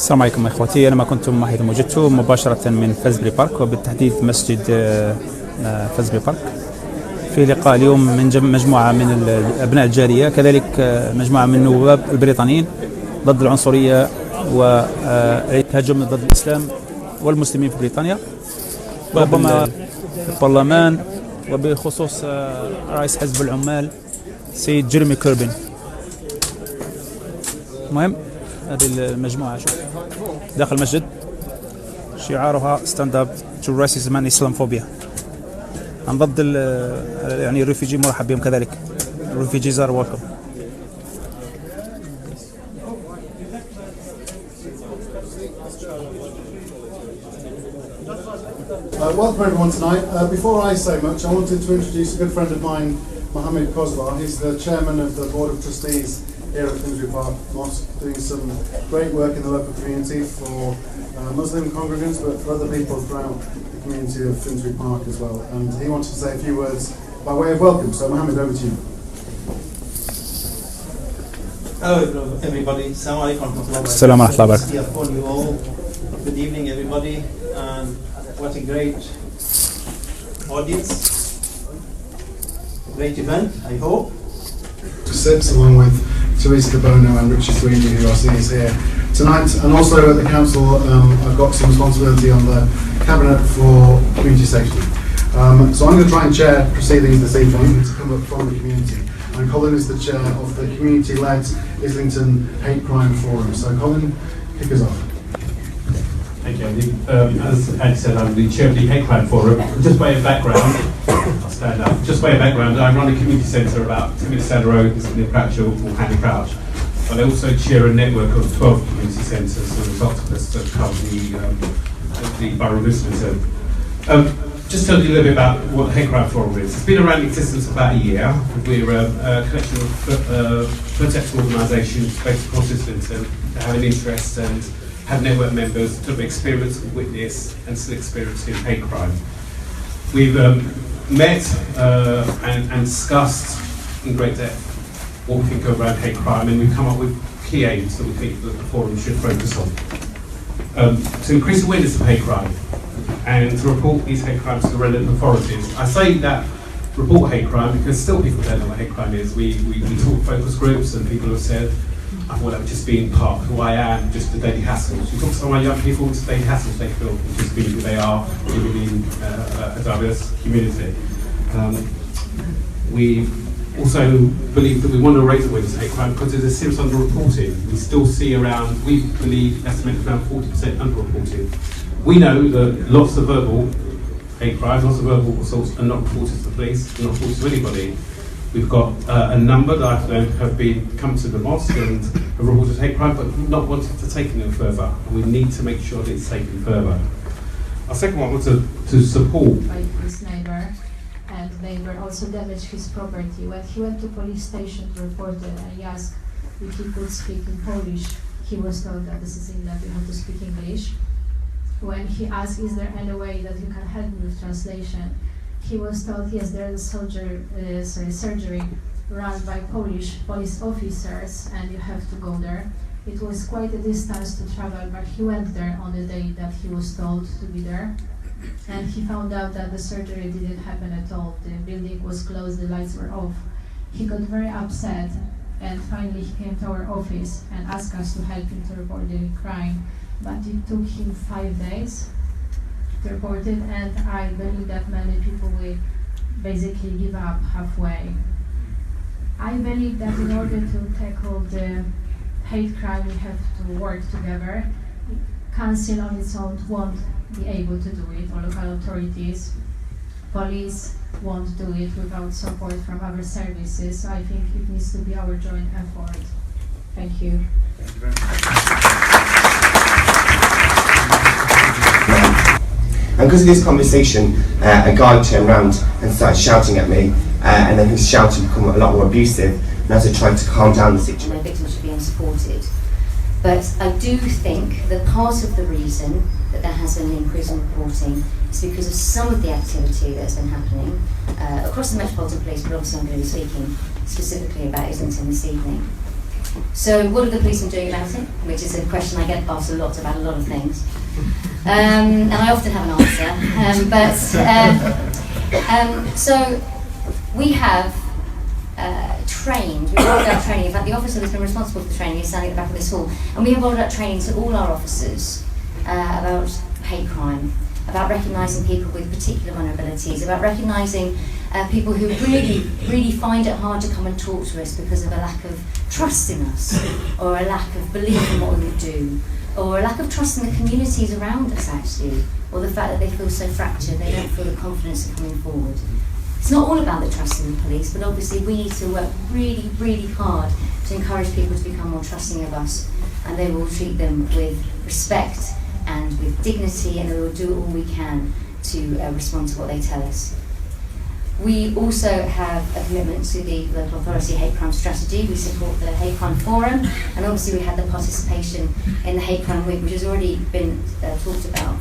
السلام عليكم اخوتي، انا ما كنتم حيث وجدت مباشره من فينزبيري بارك، وبالتحديد مسجد فينزبيري بارك. في لقاء اليوم من مجموعه من ابناء الجاليه، كذلك مجموعه من نواب البريطانيين ضد العنصريه والتهجم ضد الاسلام والمسلمين في بريطانيا، وربما في البرلمان، وبخصوص رئيس حزب العمال سيد جيرمي كوربين. المهم هذه المجموعة شوف داخل المسجد شعارها stand up to racism and Islamophobia، عن ضد يعني الريفيجي، مرحب بهم كذلك. الريفيجيز are welcome. Welcome everyone tonight. Before I say much, I wanted to introduce a good friend of mine, Mohammed Kozbar. He's the chairman of the Board of Trustees here at Finsbury Park Mosque, doing some great work in the local community for Muslim congregants, but for other people throughout the community of Finsbury Park as well. And he wanted to say a few words by way of welcome. So Mohammed, over to you. Hello everybody. Assalamu alaikum. Upon you all. Good evening everybody, and what a great audience. Great event, I hope. Sits along with Teresa De Bono and Richard Sweeney, who I see is here tonight, and also at the council I've got some responsibility on the cabinet for community safety. So I'm going to try and chair proceedings this evening to come up from the community, and Colin is the chair of the community-led Islington Hate Crime Forum. So Colin, kick us off. Thank you, Andy. As Andy said, I'm the chair of the Hate Crime Forum. Just by background, I'll stand up. Just by background, I run a community centre about 2 minutes down the road near Crouch or Hanley Crouch. But I also chair a network of 12 community centres, so there's lots of us that cover the borough of Islington. Just tell you a little bit about what the Hate Crime Forum is. It's been around in existence for about a year. We're a collection of protective organisations based across Islington that have an interest and have network members to have experience, witness and still experience in hate crime. We've met and discussed in great depth what we think around hate crime, and we've come up with key aims that we think that the forum should focus on. To increase awareness of hate crime and to report these hate crimes to relevant authorities. I say that report hate crime because still people don't know what hate crime is. We talk focus groups and people have said, I thought that would just be in part who I am, just the daily hassles. You talk to some of our young people, it's the daily hassles they feel, just being who they are, living in a diverse community. We also believe that we want to raise awareness of hate crime because there's a serious underreporting. We still see around, we believe, estimated around 40% underreported. We know that lots of verbal hate crimes, lots of verbal assaults are not reported to the police, not reported to anybody. We've got a number that I've learned have come to the mosque and have reported hate crime, but not wanted to take it no further. We need to make sure that it's taken further. Our second one was to support. By his neighbor, and neighbor also damaged his property. When he went to police station to report it, and he asked if he could speak in Polish, he was told that this is England, you have to speak English. When he asked, is there any way that you can help me with translation? He was told, yes, there is a surgery run by Polish police officers and you have to go there. It was quite a distance to travel, but he went there on the day that he was told to be there. And he found out that the surgery didn't happen at all. The building was closed, the lights were off. He got very upset, and finally he came to our office and asked us to help him to report the crime. But it took him 5 days reported, and I believe that many people will basically give up halfway. I believe that in order to tackle the hate crime, we have to work together. Council on its own won't be able to do it, or local authorities. Police won't do it without support from other services. So I think it needs to be our joint effort. Thank you. Thank you very much. And because of this conversation, a guy turned around and started shouting at me, and then his shouting became a lot more abusive, and as I tried to calm down the situation. My victims should be unsupported. But I do think that part of the reason that there has been an increase in reporting is because of some of the activity that's been happening across the Metropolitan Police, but obviously I'm going to be speaking specifically about Islington this evening. So what are the policemen doing about it? Which is a question I get asked a lot about a lot of things. And I often have an answer. So we have trained, we've rolled out training. In fact, the officer that's been responsible for the training is standing at the back of this hall. And we have rolled out training to all our officers about hate crime, about recognising people with particular vulnerabilities, about recognising people who really find it hard to come and talk to us because of a lack of trust in us, or a lack of belief in what we would do, or a lack of trust in the communities around us actually, or the fact that they feel so fractured, they don't feel the confidence of coming forward. It's not all about the trust in the police, but obviously we need to work really, really hard to encourage people to become more trusting of us, and then we'll treat them with respect and with dignity, and we will do all we can to respond to what they tell us. We also have a commitment to the local authority hate crime strategy. We support the hate crime forum, and obviously we had the participation in the hate crime week, which has already been talked about.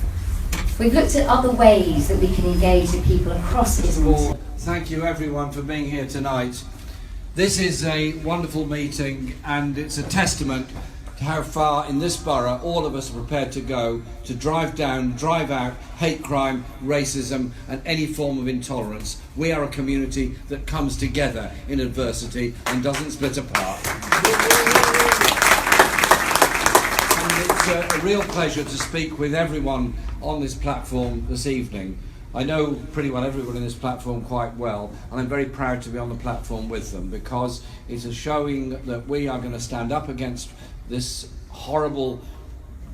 We've looked at other ways that we can engage with people across Islington. Thank you everyone for being here tonight. This is a wonderful meeting, and it's a testament to how far in this borough all of us are prepared to go to drive out hate crime, racism and any form of intolerance. We are a community that comes together in adversity and doesn't split apart. And it's a real pleasure to speak with everyone on this platform this evening. I know pretty well everyone in this platform quite well, and I'm very proud to be on the platform with them, because it is showing that we are going to stand up against this horrible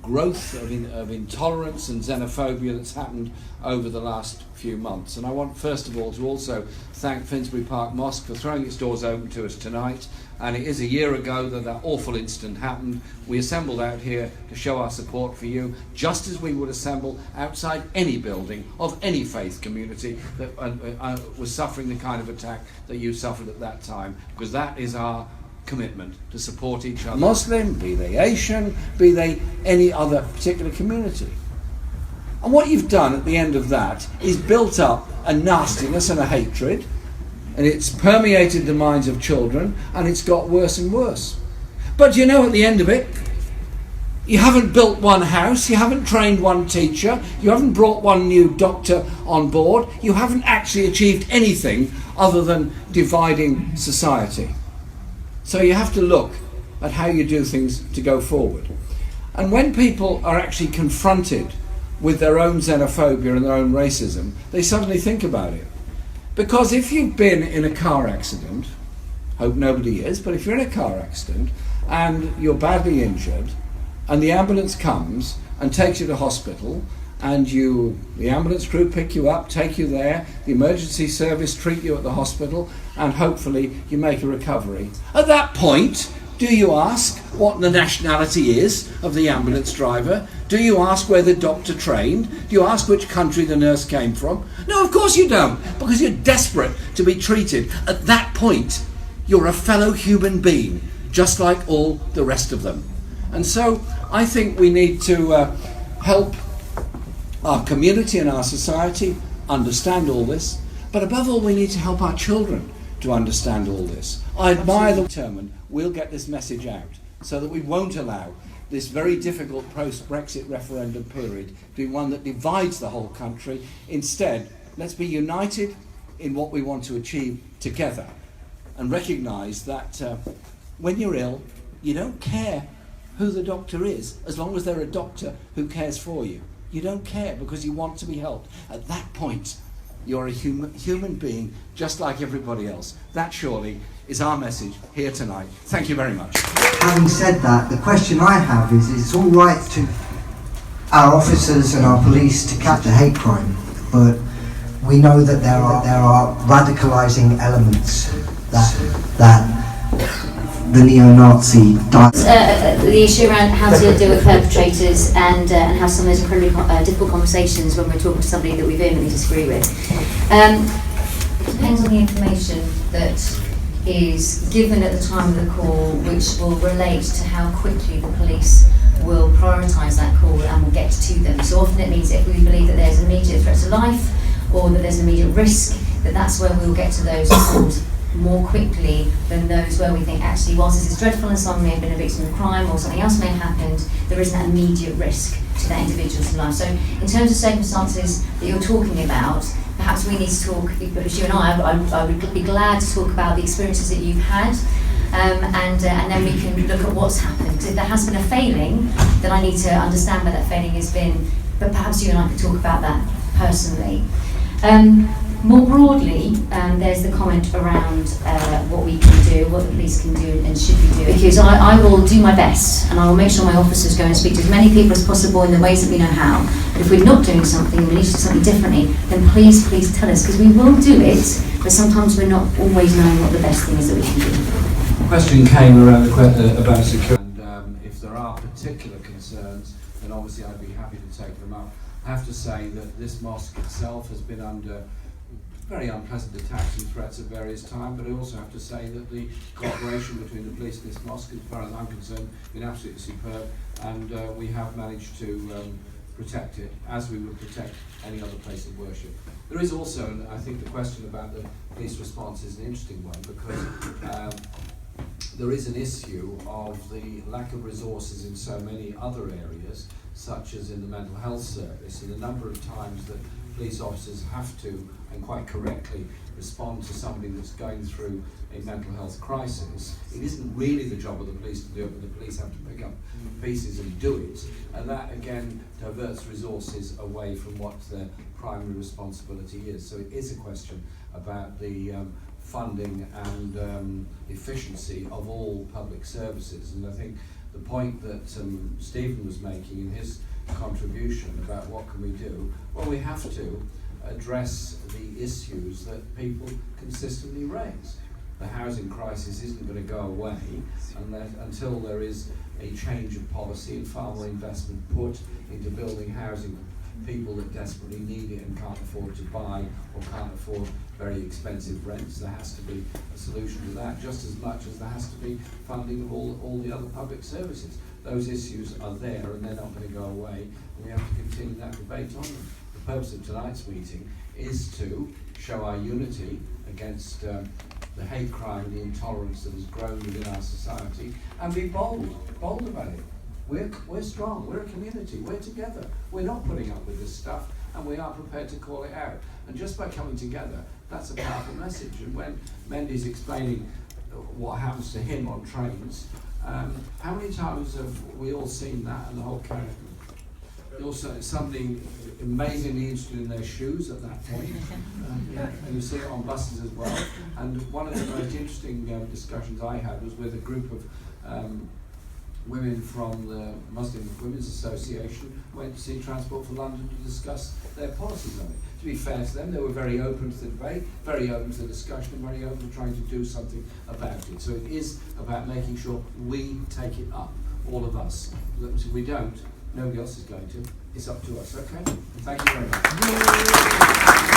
growth of intolerance and xenophobia that's happened over the last few months. And I want first of all to also thank Finsbury Park Mosque for throwing its doors open to us tonight. And it is a year ago that awful incident happened. We assembled out here to show our support for you, just as we would assemble outside any building of any faith community that was suffering the kind of attack that you suffered at that time, because that is our commitment, to support each other. Muslim, be they Asian, be they any other particular community. And what you've done at the end of that is built up a nastiness and a hatred, and it's permeated the minds of children, and it's got worse and worse. But you know, at the end of it, you haven't built one house, you haven't trained one teacher, you haven't brought one new doctor on board, you haven't actually achieved anything other than dividing society. So you have to look at how you do things to go forward. And when people are actually confronted with their own xenophobia and their own racism, they suddenly think about it. Because if you've been in a car accident, hope nobody is, but if you're in a car accident and you're badly injured and the ambulance comes and takes you to hospital, and the ambulance crew pick you up, take you there, the emergency service treat you at the hospital, and hopefully you make a recovery. At that point, do you ask what the nationality is of the ambulance driver? Do you ask where the doctor trained? Do you ask which country the nurse came from? No, of course you don't, because you're desperate to be treated. At that point, you're a fellow human being, just like all the rest of them. And so I think we need to help our community and our society understand all this, but above all we need to help our children to understand all this. I admire the determined we'll get this message out so that we won't allow this very difficult post-Brexit referendum period to be one that divides the whole country. Instead, let's be united in what we want to achieve together, and recognise that when you're ill, you don't care who the doctor is, as long as they're a doctor who cares for you. You don't care because you want to be helped. At that point, you're a human being just like everybody else. That surely is our message here tonight. Thank you very much. Having said that, the question I have is, it's all right to our officers and our police to capture hate crime, but we know that there are radicalising elements that the neo-Nazi the issue around how to deal with perpetrators and have some of those incredibly difficult conversations when we're talking to somebody that we vehemently disagree with. It depends on the information that is given at the time of the call, which will relate to how quickly the police will prioritise that call and will get to them. So often it means if we believe that there's an immediate threat to life or that there's an immediate risk, that's where we will get to those calls more quickly than those where we think, actually, whilst this is dreadful and someone may have been a victim of crime or something else may have happened, there isn't that immediate risk to that individual's life. So in terms of circumstances that you're talking about, perhaps we need to talk, because you and I would be glad to talk about the experiences that you've had, and then we can look at what's happened. Because if there has been a failing, then I need to understand where that failing has been, but perhaps you and I could talk about that personally. More broadly, there's the comment around what we can do, what the police can do and should be doing. Because I will do my best, and I will make sure my officers go and speak to as many people as possible in the ways that we know how. But if we're not doing something, we need to do something differently, then please tell us, because we will do it, but sometimes we're not always knowing what the best thing is that we can do. The question came around about security, and if there are particular concerns, then obviously I'd be happy to take them up. I have to say that this mosque itself has been under very unpleasant attacks and threats at various times, but I also have to say that the cooperation between the police and this mosque, as far as I'm concerned, has been absolutely superb, and we have managed to protect it as we would protect any other place of worship. There is also, and I think the question about the police response is an interesting one, because there is an issue of the lack of resources in so many other areas, such as in the mental health service, and the number of times that police officers have to, and quite correctly, respond to somebody that's going through a mental health crisis. It isn't really the job of the police to do it, but the police have to pick up pieces and do it, and that again diverts resources away from what their primary responsibility is. So it is a question about the funding and efficiency of all public services, and I think the point that Stephen was making in his contribution about what can we do, well, we have to address the issues that people consistently raise. The housing crisis isn't going to go away until there is a change of policy and far more investment put into building housing for people that desperately need it and can't afford to buy or can't afford very expensive rents. There has to be a solution to that, just as much as there has to be funding of all the other public services. Those issues are there and they're not going to go away, and we have to continue that debate on them. The purpose of tonight's meeting is to show our unity against the hate crime and the intolerance that has grown within our society, and be bold about it. We're strong, we're a community, we're together. We're not putting up with this stuff, and we are prepared to call it out. And just by coming together, that's a powerful message. And when Mendy's explaining what happens to him on trains, how many times have we all seen that and the whole character? Also, somebody amazingly interested in their shoes at that point, and you see it on buses as well. And one of the most interesting discussions I had was with a group of women from the Muslim Women's Association who went to see Transport for London to discuss their policies on it. To be fair to them, they were very open to the debate, very open to the discussion, and very open to trying to do something about it. So it is about making sure we take it up, all of us. If we don't, nobody else is going to. It's up to us, okay? Thank you very much.